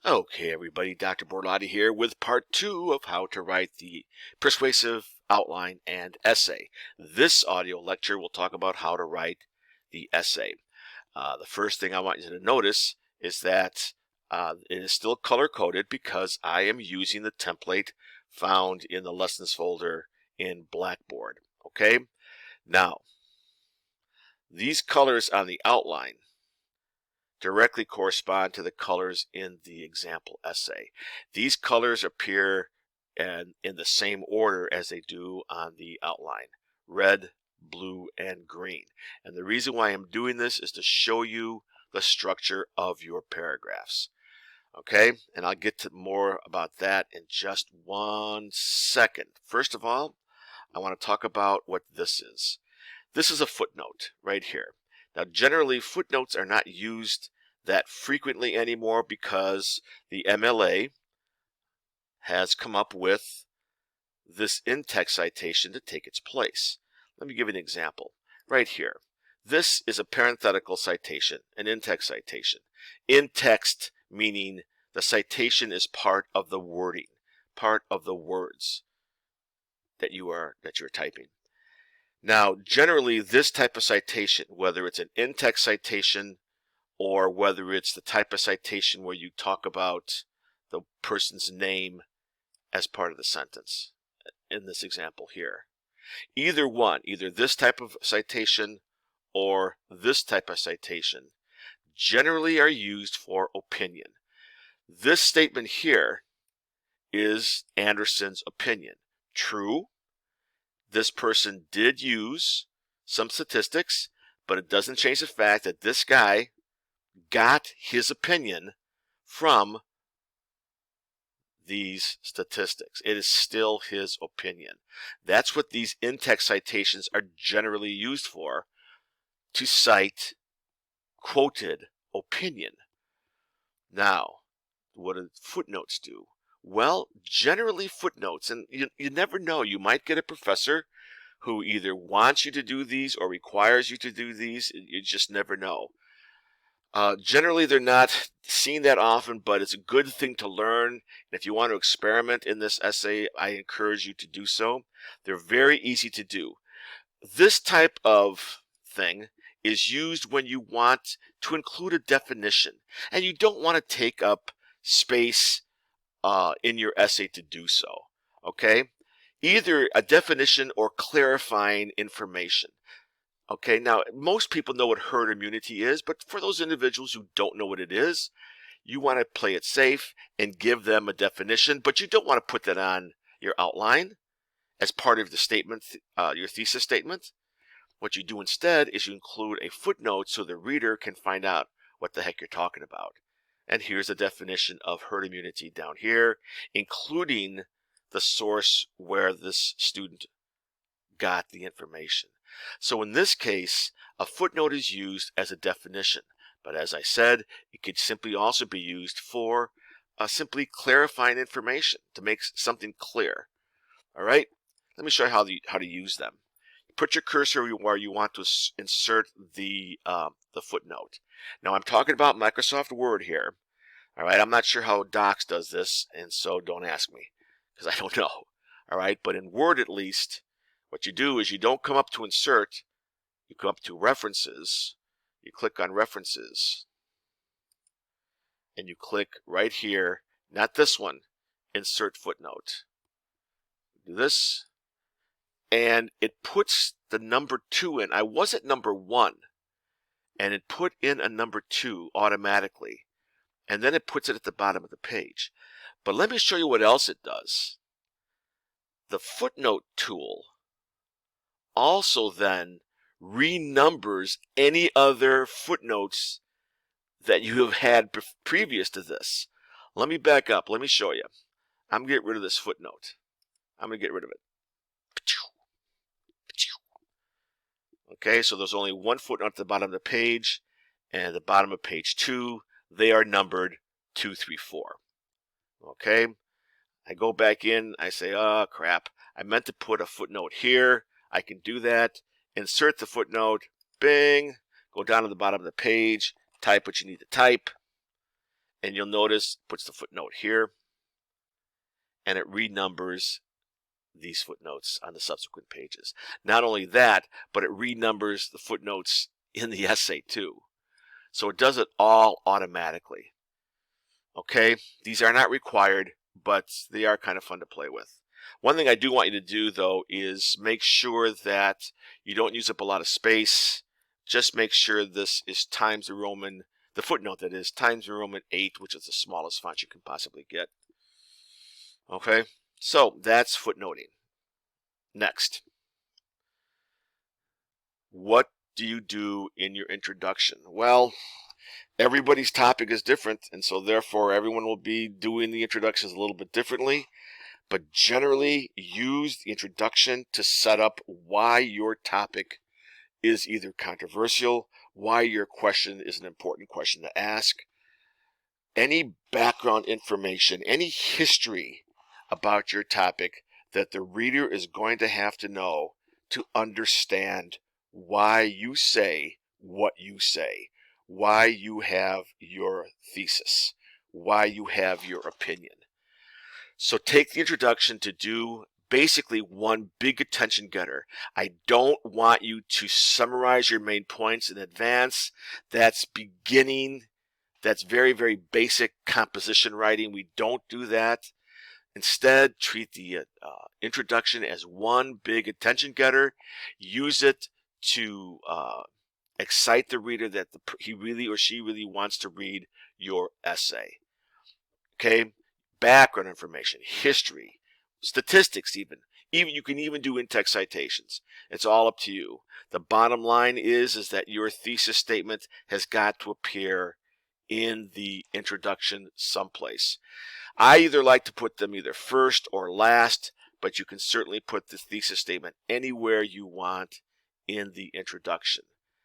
Okay, everybody, Dr. Borlotti here with part 2 of how to write the persuasive outline and essay. This audio lecture will talk about how to write the essay. The first thing I want you to notice is that it is still color-coded because I am using the template found in the lessons folder in Blackboard. Okay, now these colors on the outline directly correspond to the colors in the example essay. These colors appear in the same order as they do on the outline: red, blue, and green. And the reason why I'm doing this is to show you the structure of your paragraphs. Okay, and I'll get to more about that in just 1 second. First of all, I want to talk about what this is. This is a footnote right here. Now, generally, footnotes are not used that frequently anymore because the MLA has come up with this in-text citation to take its place. Let me give you an example. Right here. This is a parenthetical citation, an in-text citation. In-text meaning the citation is part of the wording, part of the words that you're typing. Now, generally, this type of citation, whether it's an in-text citation or whether it's the type of citation where you talk about the person's name as part of the sentence, in this example here, either one, either this type of citation or this type of citation, generally are used for opinion. This statement here is Anderson's opinion. True, this person did use some statistics, but it doesn't change the fact that this guy got his opinion from these statistics. It is still his opinion. That's what these in-text citations are generally used for, to cite quoted opinion. Now, what do footnotes do? Well, generally footnotes, and you never know, you might get a professor who either wants you to do these or requires you to do these. You just never know. Generally, they're not seen that often, but it's a good thing to learn. And if you want to experiment in this essay, I encourage you to do so. They're very easy to do. This type of thing is used when you want to include a definition, and you don't want to take up space in your essay to do so. Okay? Either a definition or clarifying information. Okay, now most people know what herd immunity is, but for those individuals who don't know what it is, you want to play it safe and give them a definition, but you don't want to put that on your outline as part of the statement, your thesis statement. What you do instead is you include a footnote so the reader can find out what the heck you're talking about. And here's a definition of herd immunity down here, including the source where this student got the information. So in this case, a footnote is used as a definition, but as I said, it could simply also be used for simply clarifying information, to make something clear. All right, let me show you how to use them. Put your cursor where you want to insert the footnote. Now I'm talking about Microsoft Word here. All right, I'm not sure how Docs does this, and so don't ask me, because I don't know. All right, but in Word at least, what you do is you don't come up to insert, you come up to references, you click on references, and you click right here, not this one, insert footnote. Do this, and it puts the number 2 in. I was at number 1, and it put in a number 2 automatically, and then it puts it at the bottom of the page. But let me show you what else it does. The footnote tool also then renumbers any other footnotes that you have had previous to this. Let me back up. Let me show you. I'm going to get rid of this footnote. I'm going to get rid of it. Okay, so there's only one footnote at the bottom of the page, and at the bottom of page 2, they are numbered 2, 3, 4. Okay, I go back in, I say, oh crap, I meant to put a footnote here. I can do that. Insert the footnote, bing, go down to the bottom of the page, type what you need to type, And you'll notice it puts the footnote here, and it renumbers these footnotes on the subsequent pages. Not only that, but it renumbers the footnotes in the essay too. So it does it all automatically. Okay, these are not required, but they are kind of fun to play with. One thing I do want you to do, though, is make sure that you don't use up a lot of space. Just make sure this is Times New Roman, the footnote that is, Times New Roman 8, which is the smallest font you can possibly get. Okay, so that's footnoting. Next, what do you do in your introduction? Well, everybody's topic is different, and so therefore everyone will be doing the introductions a little bit differently. But generally, use the introduction to set up why your topic is either controversial, why your question is an important question to ask, any background information, any history about your topic that the reader is going to have to know to understand why you say what you say, why you have your thesis, why you have your opinion. So take the introduction to do basically one big attention getter. I don't want you to summarize your main points in advance. That's beginning. That's very, very basic composition writing. We don't do that. Instead, treat the introduction as one big attention getter. Use it to excite the reader that he really or she really wants to read your essay. Okay? Background information, history, statistics even. You can even do in-text citations. It's all up to you. The bottom line is that your thesis statement has got to appear in the introduction someplace. I either like to put them either first or last, but you can certainly put the thesis statement anywhere you want in the introduction.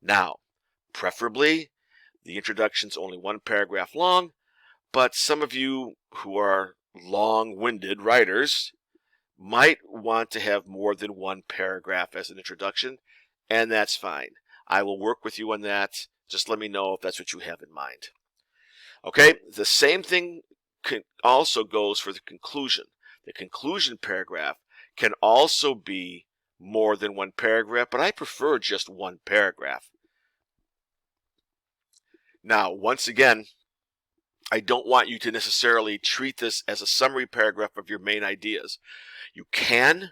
Now, preferably, the introduction's only one paragraph long, but some of you who are long-winded writers might want to have more than one paragraph as an introduction, and that's fine. I will work with you on that. Just let me know if that's what you have in mind. Okay, the same thing also goes for the conclusion. The conclusion paragraph can also be more than one paragraph, but I prefer just one paragraph. Now, once again, I don't want you to necessarily treat this as a summary paragraph of your main ideas. You can,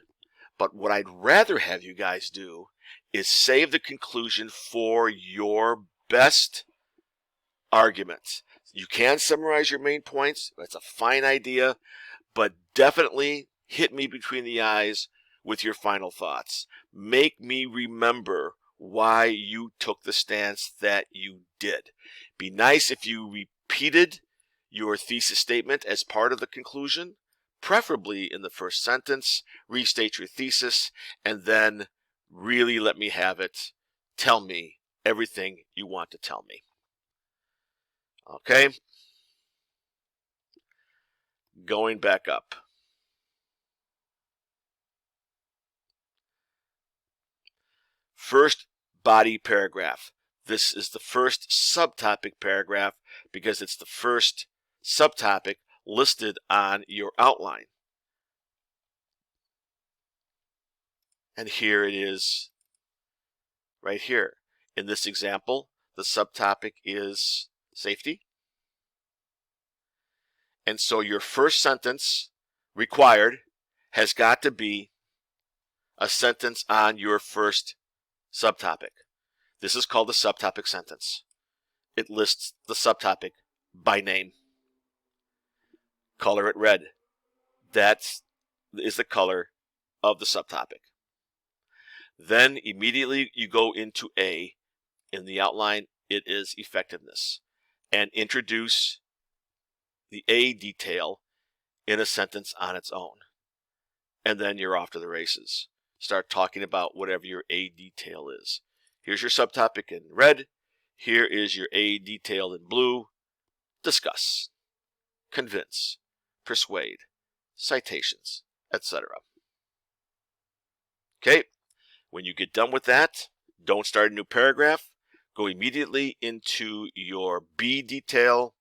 but what I'd rather have you guys do is save the conclusion for your best arguments. You can summarize your main points. That's a fine idea, but definitely hit me between the eyes with your final thoughts. Make me remember why you took the stance that you did. Be nice if you repeated your thesis statement as part of the conclusion, preferably in the first sentence. Restate your thesis, and then really let me have it. Tell me everything you want to tell me. Okay? Going back up. First body paragraph. This is the first subtopic paragraph because it's the first subtopic listed on your outline. And here it is right here. In this example, the subtopic is safety. And so your first sentence required has got to be a sentence on your first subtopic. This is called the subtopic sentence. It lists the subtopic by name. Color it red. That is the color of the subtopic. Then immediately you go into A. In the outline, it is effectiveness. And introduce the A detail in a sentence on its own. And then you're off to the races. Start talking about whatever your A detail is. Here's your subtopic in red. Here is your A detail in blue. Discuss, convince, persuade, citations, etc. Okay, when you get done with that, don't start a new paragraph. Go immediately into your B detail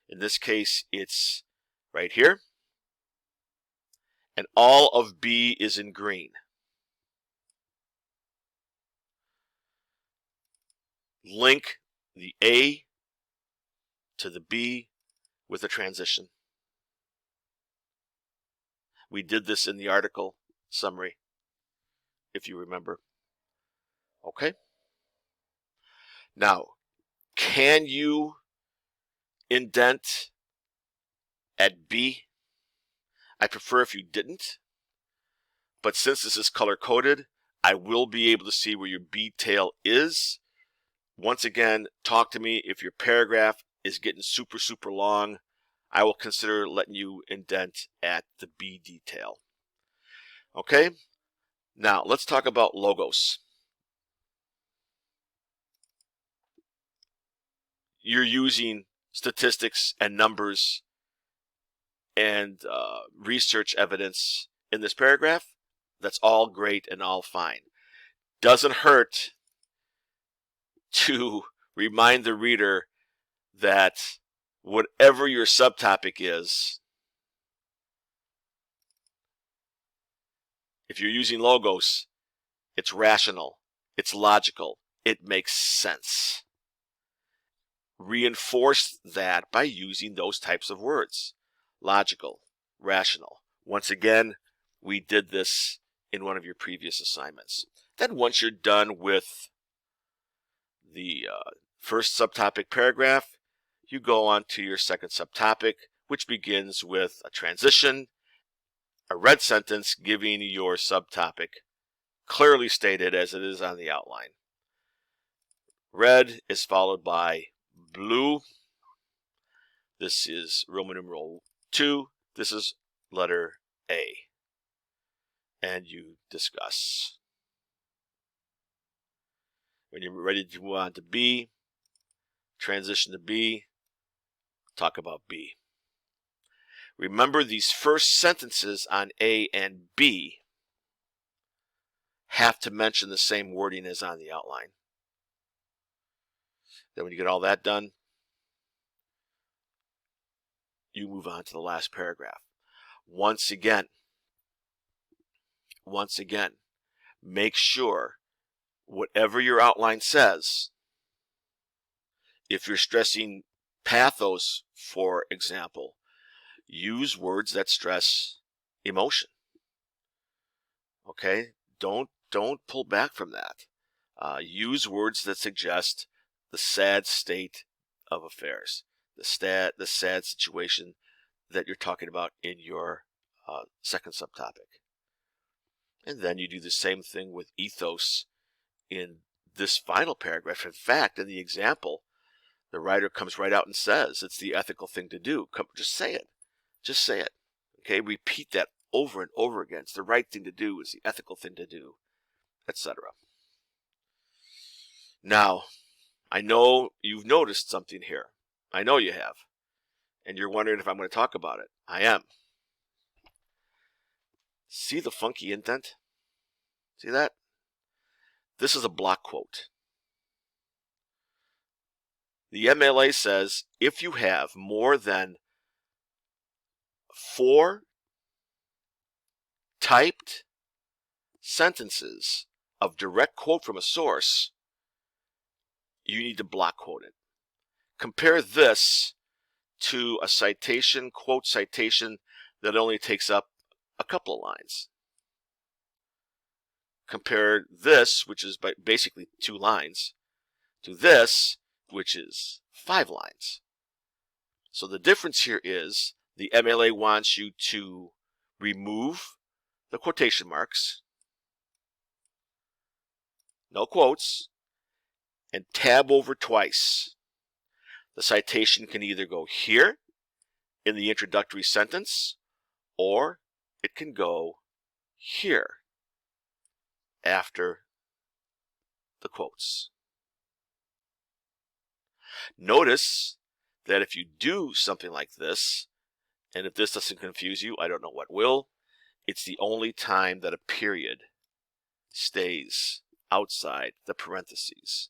In this case, it's right here. And all of B is in green. Link the A to the B with a transition. We did this in the article summary, if you remember. Okay. Now, can you indent at B? I prefer if you didn't, but since this is color coded, I will be able to see where your B tail is. Once again, talk to me if your paragraph is getting super, super long. I will consider letting you indent at the B detail. Okay, now let's talk about logos. You're using statistics and numbers and research evidence in this paragraph. That's all great and all fine. Doesn't hurt to remind the reader that whatever your subtopic is, if you're using logos, it's rational, it's logical, it makes sense. Reinforce that by using those types of words. Logical, rational. Once again, we did this in one of your previous assignments. Then once you're done with the first subtopic paragraph, you go on to your second subtopic, which begins with a transition, a red sentence giving your subtopic clearly stated as it is on the outline. Red is followed by blue. This is Roman numeral 2. This is letter A. And you discuss. When you're ready to move on to B, transition to B, talk about B. Remember, these first sentences on A and B have to mention the same wording as on the outline. Then when you get all that done, you move on to the last paragraph. Once again, make sure whatever your outline says, if you're stressing pathos, for example, use words that stress emotion. Okay? Don't pull back from that. Use words that suggest the sad state of affairs, the sad situation that you're talking about in your second subtopic. And then you do the same thing with ethos in this final paragraph. In fact, in the example, the writer comes right out and says it's the ethical thing to do. Just say it. Just say it. Okay, repeat that over and over again. It's the right thing to do. It's the ethical thing to do, etc. Now, I know you've noticed something here. I know you have. And you're wondering if I'm going to talk about it. I am. See the funky indent? See that? This is a block quote. The MLA says if you have more than 4 typed sentences of direct quote from a source, you need to block quote it. Compare this to a citation, quote citation, that only takes up a couple of lines. Compare this, which is basically 2 lines, to this, which is 5 lines. So the difference here is the MLA wants you to remove the quotation marks, no quotes, and tab over twice. The citation can either go here in the introductory sentence, or it can go here after the quotes. Notice that if you do something like this, and if this doesn't confuse you, I don't know what will, it's the only time that a period stays outside the parentheses.